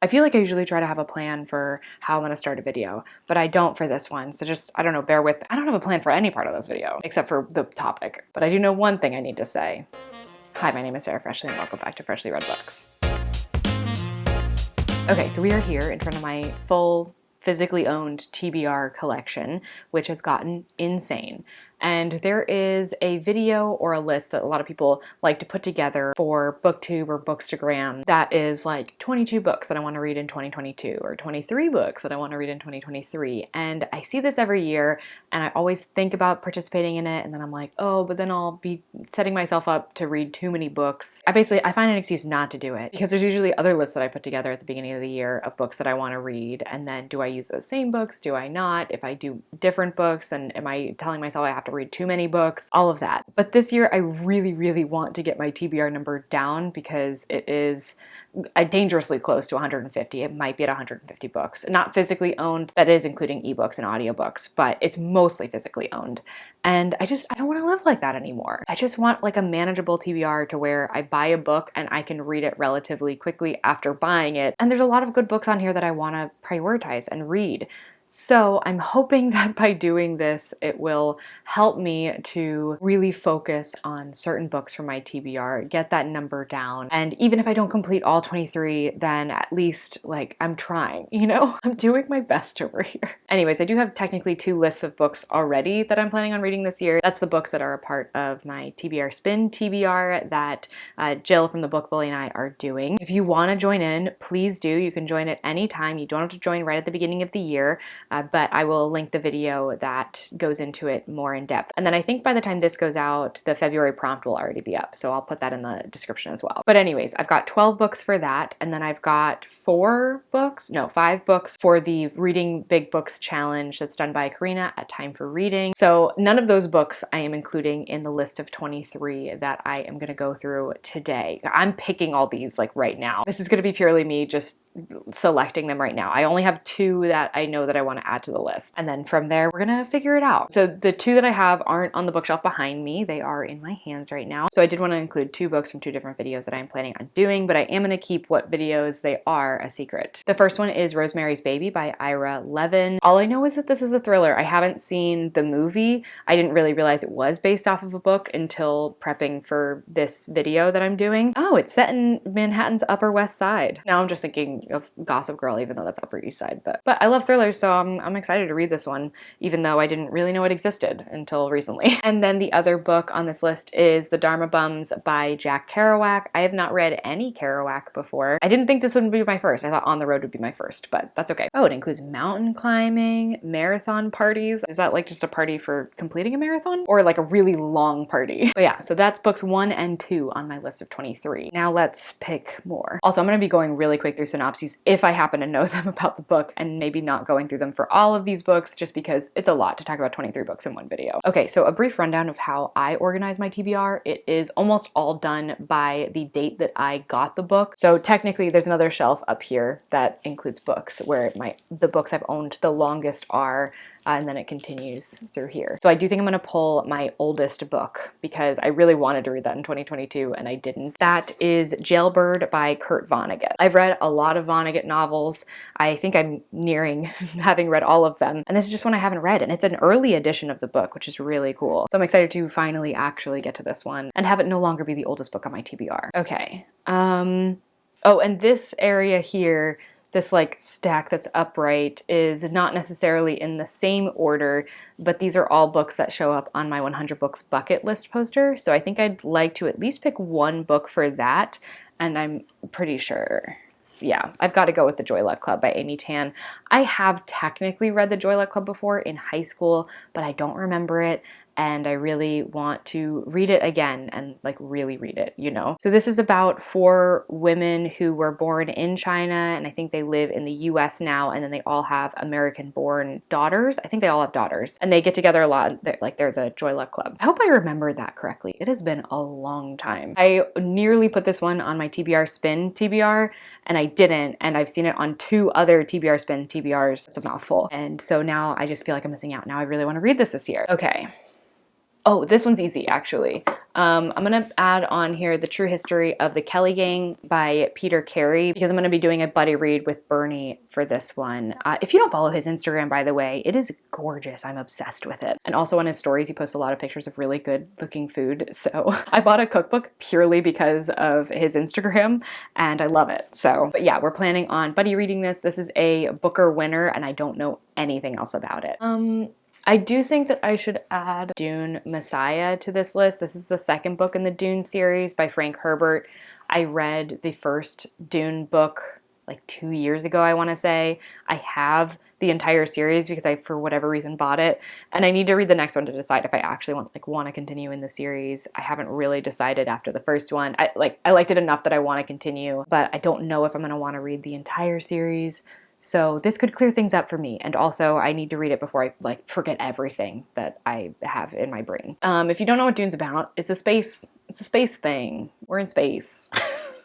I feel like I usually try to have a plan for how I'm going to start a video, but I don't for this one. So just, I don't know, bear with me. I don't have a plan for any part of this video except for the topic, but I do know one thing I need to say. Hi, my name is Sarah Freshly and welcome back to Freshly Read Books. Okay, so we are here in front of my full physically owned TBR collection, which has gotten insane. And there is a video or a list that a lot of people like to put together for BookTube or Bookstagram that is like 22 books that I want to read in 2022 or 23 books that I want to read in 2023. And I see this every year and I always think about participating in it, and then I'm like, oh, but then I'll be setting myself up to read too many books. I find an excuse not to do it because there's usually other lists that I put together at the beginning of the year of books that I want to read, and then do I use those same books? Do I not? If I do different books, and am I telling myself I have to read too many books? All of that. But this year I really, really want to get my TBR number down because it is dangerously close to 150. It might be at 150 books. Not physically owned, that is including ebooks and audiobooks, but it's mostly physically owned. And I don't want to live like that anymore. I just want like a manageable TBR to where I buy a book and I can read it relatively quickly after buying it. And there's a lot of good books on here that I want to prioritize and read. So I'm hoping that by doing this, it will help me to really focus on certain books for my TBR, get that number down. And even if I don't complete all 23, then at least like I'm trying, you know? I'm doing my best over here. Anyways, I do have technically 2 lists of books already that I'm planning on reading this year. That's the books that are a part of my TBR Spin TBR that Jill from the Book Bully and I are doing. If you want to join in, please do. You can join at any time. You don't have to join right at the beginning of the year. But I will link the video that goes into it more in depth. And then I think by the time this goes out, the February prompt will already be up. So I'll put that in the description as well. But anyways, I've got 12 books for that. And then I've got 5 books for the Reading Big Books Challenge that's done by Karina at Time for Reading. So none of those books I am including in the list of 23 that I am going to go through today. I'm picking all these like right now. This is going to be purely me just selecting them right now. I only have 2 that I know that I want to add to the list. And then from there, we're going to figure it out. So the 2 that I have aren't on the bookshelf behind me. They are in my hands right now. So I did want to include 2 books from 2 different videos that I'm planning on doing, but I am going to keep what videos they are a secret. The first one is Rosemary's Baby by Ira Levin. All I know is that this is a thriller. I haven't seen the movie. I didn't really realize it was based off of a book until prepping for this video that I'm doing. Oh, it's set in Manhattan's Upper West Side. Now I'm just thinking of Gossip Girl, even though that's Upper East Side. But I love thrillers, so I'm excited to read this one, even though I didn't really know it existed until recently. And then the other book on this list is The Dharma Bums by Jack Kerouac. I have not read any Kerouac before. I didn't think this would be my first. I thought On the Road would be my first, but that's okay. Oh, it includes mountain climbing, marathon parties. Is that like just a party for completing a marathon? Or like a really long party? But yeah, so that's books 1 and 2 on my list of 23. Now let's pick more. Also, I'm going to be going really quick through synopses if I happen to know them about the book, and maybe not going through them for all of these books just because it's a lot to talk about 23 books in one video. Okay, so a brief rundown of how I organize my TBR. It is almost all done by the date that I got the book. So technically there's another shelf up here that includes books where the books I've owned the longest are, and then it continues through here. So I do think I'm gonna pull my oldest book because I really wanted to read that in 2022 and I didn't. That is Jailbird by Kurt Vonnegut. I've read a lot of Vonnegut novels. I think I'm nearing having read all of them. And this is just one I haven't read, and it's an early edition of the book, which is really cool. So I'm excited to finally actually get to this one and have it no longer be the oldest book on my TBR. Okay. Oh, and this area here, this like stack that's upright, is not necessarily in the same order, but these are all books that show up on my 100 books bucket list poster. So I think I'd like to at least pick one book for that. And I'm pretty sure, yeah, I've got to go with The Joy Luck Club by Amy Tan. I have technically read The Joy Luck Club before in high school, but I don't remember it. And I really want to read it again and like really read it, you know? So this is about 4 women who were born in China, and I think they live in the US now, and then they all have American-born daughters. I think they all have daughters, and they get together a lot. They're the Joy Luck Club. I hope I remembered that correctly. It has been a long time. I nearly put this one on my TBR Spin TBR, and I didn't, and I've seen it on 2 other TBR Spin TBRs. It's a mouthful. And so now I just feel like I'm missing out. Now I really want to read this year. Okay. Oh, this one's easy, actually. I'm going to add on here The True History of the Kelly Gang by Peter Carey, because I'm going to be doing a buddy read with Bernie for this one. If you don't follow his Instagram, by the way, it is gorgeous. I'm obsessed with it. And also on his stories, he posts a lot of pictures of really good looking food. So I bought a cookbook purely because of his Instagram, and I love it. So, but yeah, we're planning on buddy reading this. This is a Booker winner, and I don't know anything else about it. I do think that I should add Dune Messiah to this list. This is the second book in the Dune series by Frank Herbert. I read the first Dune book like 2 years ago, I want to say. I have the entire series because I, for whatever reason, bought it. And I need to read the next one to decide if I actually want to continue in the series. I haven't really decided after the first one. I liked it enough that I want to continue, but I don't know if I'm going to want to read the entire series. So this could clear things up for me. And also I need to read it before I forget everything that I have in my brain. If you don't know what Dune's about, it's a space thing. We're in space.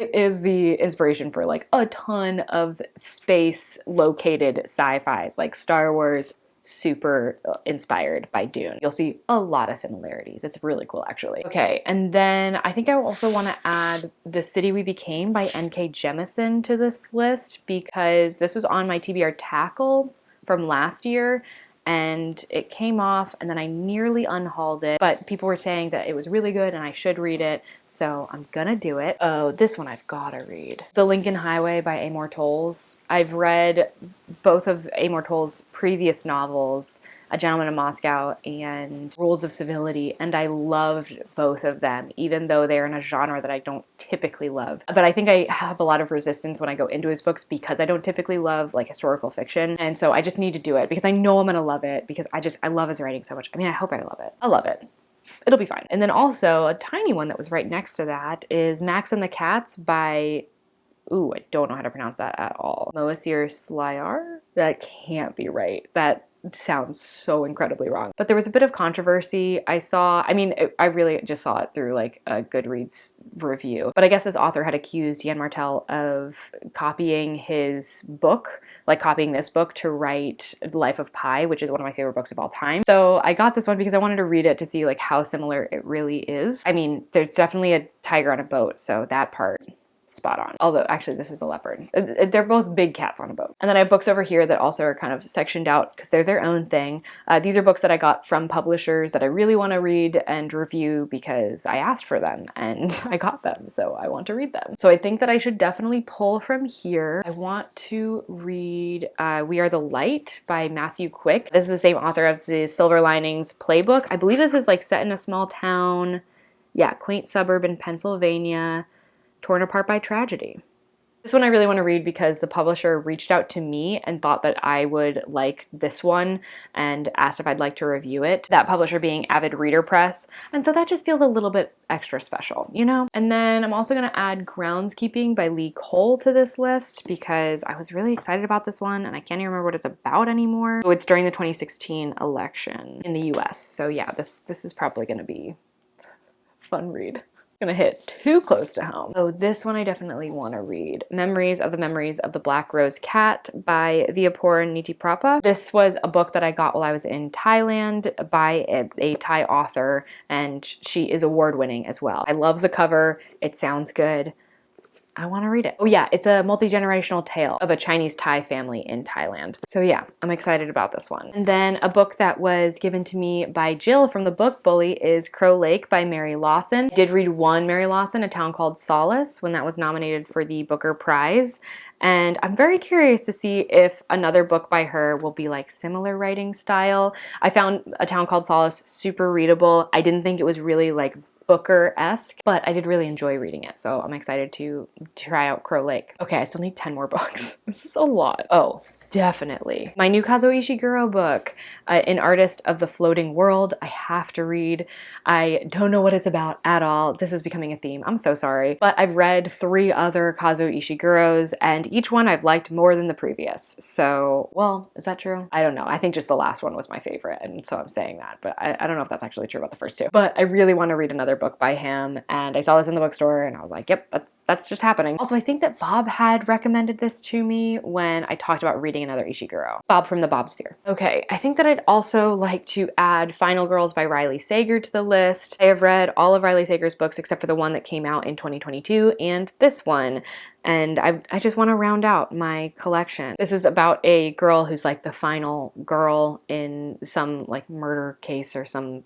It is the inspiration for like a ton of space located sci-fis like Star Wars, super inspired by Dune. You'll see a lot of similarities. It's really cool, actually. Okay, and then I think I also want to add The City We Became by N.K. Jemisin to this list because this was on my TBR tackle from last year, and it came off and then I nearly unhauled it, but people were saying that it was really good and I should read it, so I'm gonna do it. Oh, this one I've gotta read. The Lincoln Highway by Amor Towles. I've read both of Amor Towles' previous novels, A Gentleman in Moscow and Rules of Civility, and I loved both of them, even though they're in a genre that I don't typically love. But I think I have a lot of resistance when I go into his books because I don't typically love like historical fiction, and so I just need to do it because I know I'm gonna love it because I love his writing so much. I mean, I hope I love it. I love it. It'll be fine. And then also a tiny one that was right next to that is Max and the Cats by, ooh, I don't know how to pronounce that at all. Moasir Slyar? That can't be right. That sounds so incredibly wrong. But there was a bit of controversy. I really just saw it through like a Goodreads review. But I guess this author had accused Yann Martel of copying his book, like copying this book to write Life of Pi, which is one of my favorite books of all time. So I got this one because I wanted to read it to see like how similar it really is. I mean, there's definitely a tiger on a boat, so that part, spot on. Although actually this is a leopard. They're both big cats on a boat. And then I have books over here that also are kind of sectioned out because they're their own thing. These are books that I got from publishers that I really want to read and review because I asked for them and I got them, so I want to read them. So I think that I should definitely pull from here. I want to read We Are the Light by Matthew Quick. This is the same author of the Silver Linings Playbook. I believe this is like set in a small town, yeah, quaint suburb in Pennsylvania, torn apart by tragedy. This one I really want to read because the publisher reached out to me and thought that I would like this one and asked if I'd like to review it. That publisher being Avid Reader Press. And so that just feels a little bit extra special, you know? And then I'm also going to add Groundskeeping by Lee Cole to this list because I was really excited about this one and I can't even remember what it's about anymore. Oh, it's during the 2016 election in the US. So yeah, this is probably going to be a fun read. Gonna hit too close to home. Oh, this one I definitely want to read. Memories of the Black Rose Cat by Viyapur Nitiprapa. This was a book that I got while I was in Thailand by a Thai author, and she is award-winning as well. I love the cover. It sounds good. I want to read it. Oh yeah, it's a multi-generational tale of a Chinese Thai family in Thailand. So yeah, I'm excited about this one. And then a book that was given to me by Jill from the Book Bully is Crow Lake by Mary Lawson. I did read one Mary Lawson, A Town Called Solace, when that was nominated for the Booker Prize. And I'm very curious to see if another book by her will be like similar writing style. I found A Town Called Solace super readable. I didn't think it was really like Booker-esque, but I did really enjoy reading it, so I'm excited to try out Crow Lake. Okay, I still need 10 more books. This is a lot. Oh, definitely. My new Kazuo Ishiguro book, An Artist of the Floating World, I have to read. I don't know what it's about at all. This is becoming a theme. I'm so sorry. But I've read 3 other Kazuo Ishiguros, and each one I've liked more than the previous. So, well, is that true? I don't know. I think just the last one was my favorite, and so I'm saying that. But I don't know if that's actually true about the first 2. But I really want to read another book by him, and I saw this in the bookstore, and I was like, yep, that's just happening. Also, I think that Bob had recommended this to me when I talked about reading reading another Ishiguro. Bob from the Bobsphere. Okay, I think that I'd also like to add Final Girls by Riley Sager to the list. I have read all of Riley Sager's books except for the one that came out in 2022 and this one. And I just want to round out my collection. This is about a girl who's like the final girl in some like murder case or some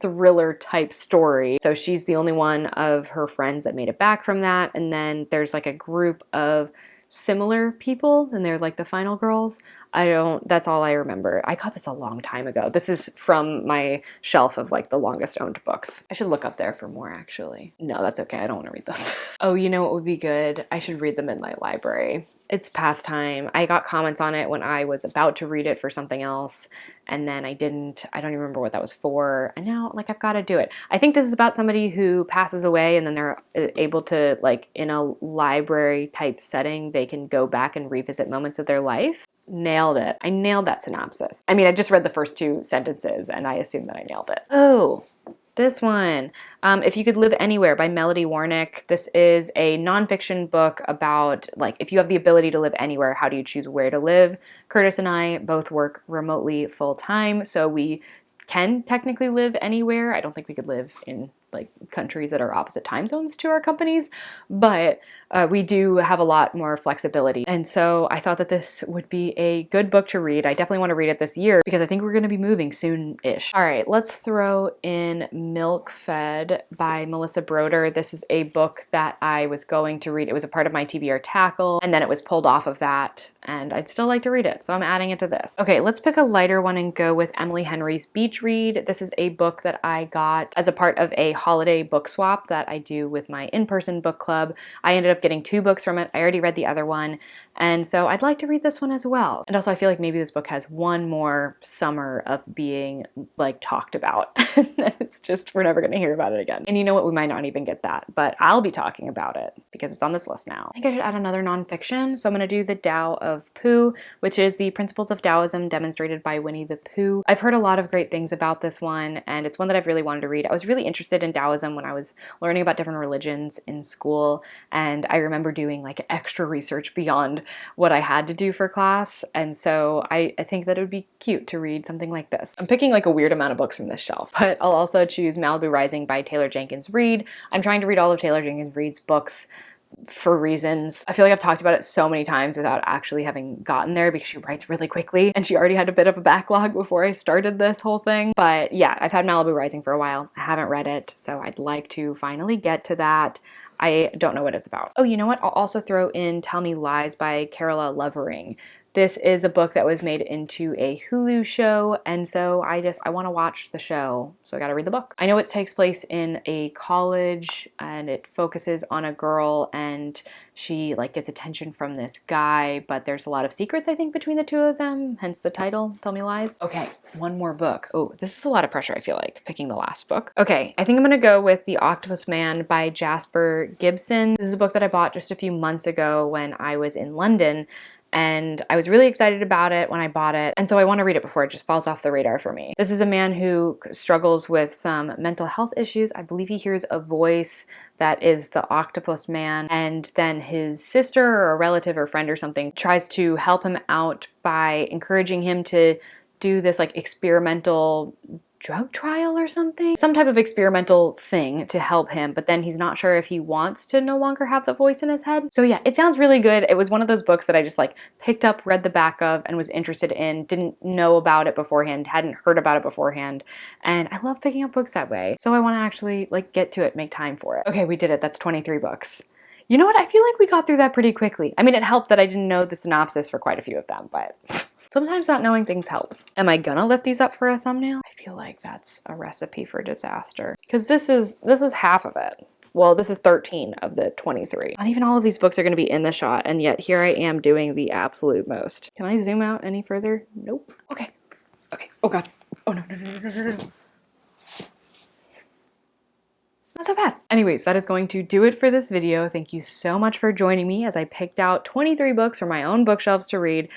thriller type story. So she's the only one of her friends that made it back from that. And then there's like a group of similar people and they're like the final girls. That's all I remember. I got this a long time ago. This is from my shelf of like the longest owned books. I should look up there for more actually. No, that's okay. I don't want to read those. Oh, you know what would be good? I should read The Midnight Library. It's past time. I got comments on it when I was about to read it for something else, and then I didn't. I don't even remember what that was for, and now like I've got to do it. I think this is about somebody who passes away and then they're able to, like, in a library type setting, they can go back and revisit moments of their life. Nailed it. I nailed that synopsis. I mean, I just read the first 2 sentences and I assumed that I nailed it. Oh, this one, If You Could Live Anywhere by Melody Warnick. This is a nonfiction book about, like, if you have the ability to live anywhere, how do you choose where to live? Curtis and I both work remotely full time, so we can technically live anywhere. I don't think we could live in like countries that are opposite time zones to our companies, but we do have a lot more flexibility. And so I thought that this would be a good book to read. I definitely want to read it this year because I think we're going to be moving soon-ish. All right, let's throw in Milk Fed by Melissa Broder. This is a book that I was going to read. It was a part of my TBR tackle, and then it was pulled off of that, and I'd still like to read it, so I'm adding it to this. Okay, let's pick a lighter one and go with Emily Henry's Beach Read. This is a book that I got as a part of a holiday book swap that I do with my in-person book club. I ended up getting 2 books from it. I already read the other one, and so I'd like to read this one as well. And also I feel like maybe this book has one more summer of being like talked about. It's just, we're never gonna hear about it again. And you know what, we might not even get that, but I'll be talking about it because it's on this list now. I think I should add another nonfiction. So I'm gonna do The Tao of Pooh, which is the principles of Taoism demonstrated by Winnie the Pooh. I've heard a lot of great things about this one, and it's one that I've really wanted to read. I was really interested in Taoism when I was learning about different religions in school, and I remember doing like extra research beyond what I had to do for class, and so I think that it would be cute to read something like this. I'm picking like a weird amount of books from this shelf, but I'll also choose Malibu Rising by Taylor Jenkins Reid. I'm trying to read all of Taylor Jenkins Reid's books for reasons. I feel like I've talked about it so many times without actually having gotten there because she writes really quickly and she already had a bit of a backlog before I started this whole thing. But yeah, I've had Malibu Rising for a while. I haven't read it, so I'd like to finally get to that. I don't know what it's about. Oh, you know what? I'll also throw in Tell Me Lies by Carola Lovering. This is a book that was made into a Hulu show, and so I want to watch the show, so I gotta read the book. I know it takes place in a college, and it focuses on a girl, and she like gets attention from this guy, but there's a lot of secrets, I think, between the two of them, hence the title, Tell Me Lies. Okay, one more book. Oh, this is a lot of pressure, I feel like, picking the last book. Okay, I think I'm gonna go with The Octopus Man by Jasper Gibson. This is a book that I bought just a few months ago when I was in London, and I was really excited about it when I bought it, and so I want to read it before it just falls off the radar for me. This is a man who struggles with some mental health issues. I believe he hears a voice that is the octopus man, and then his sister or a relative or friend or something tries to help him out by encouraging him to do this like experimental drug trial or something, some type of experimental thing to help him, but then he's not sure if he wants to no longer have the voice in his head. So yeah, it sounds really good. It was one of those books that I just like picked up, read the back of, and was interested in, didn't know about it beforehand, hadn't heard about it beforehand, and I love picking up books that way. So I want to actually like get to it, make time for it. Okay, we did it. That's 23 books. You know what? I feel like we got through that pretty quickly. I mean, it helped that I didn't know the synopsis for quite a few of them, but sometimes not knowing things helps. Am I gonna lift these up for a thumbnail? I feel like that's a recipe for disaster. Because this is half of it. Well, this is 13 of the 23. Not even all of these books are gonna be in the shot, and yet here I am doing the absolute most. Can I zoom out any further? Nope. Okay. Okay. Oh God. Oh no. Not so bad. Anyways, that is going to do it for this video. Thank you so much for joining me as I picked out 23 books from my own bookshelves to read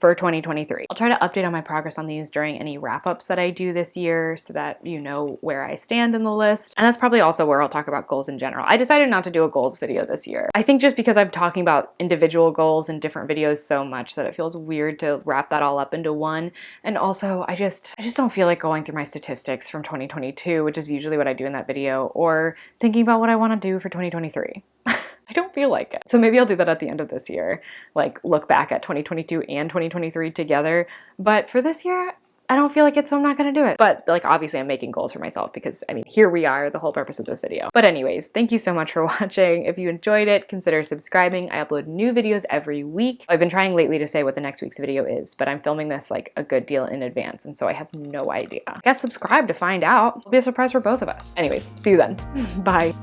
for 2023. I'll try to update on my progress on these during any wrap-ups that I do this year so that you know where I stand in the list. And that's probably also where I'll talk about goals in general. I decided not to do a goals video this year. I think just because I'm talking about individual goals in different videos so much that it feels weird to wrap that all up into one. And also I just don't feel like going through my statistics from 2022, which is usually what I do in that video, or thinking about what I want to do for 2023. I don't feel like it. So maybe I'll do that at the end of this year, like look back at 2022 and 2023 together. But for this year, I don't feel like it, so I'm not gonna do it. But like, obviously I'm making goals for myself because I mean, here we are, the whole purpose of this video. But anyways, thank you so much for watching. If you enjoyed it, consider subscribing. I upload new videos every week. I've been trying lately to say what the next week's video is, but I'm filming this like a good deal in advance, and so I have no idea. I guess subscribe to find out. It'll be a surprise for both of us. Anyways, see you then. Bye.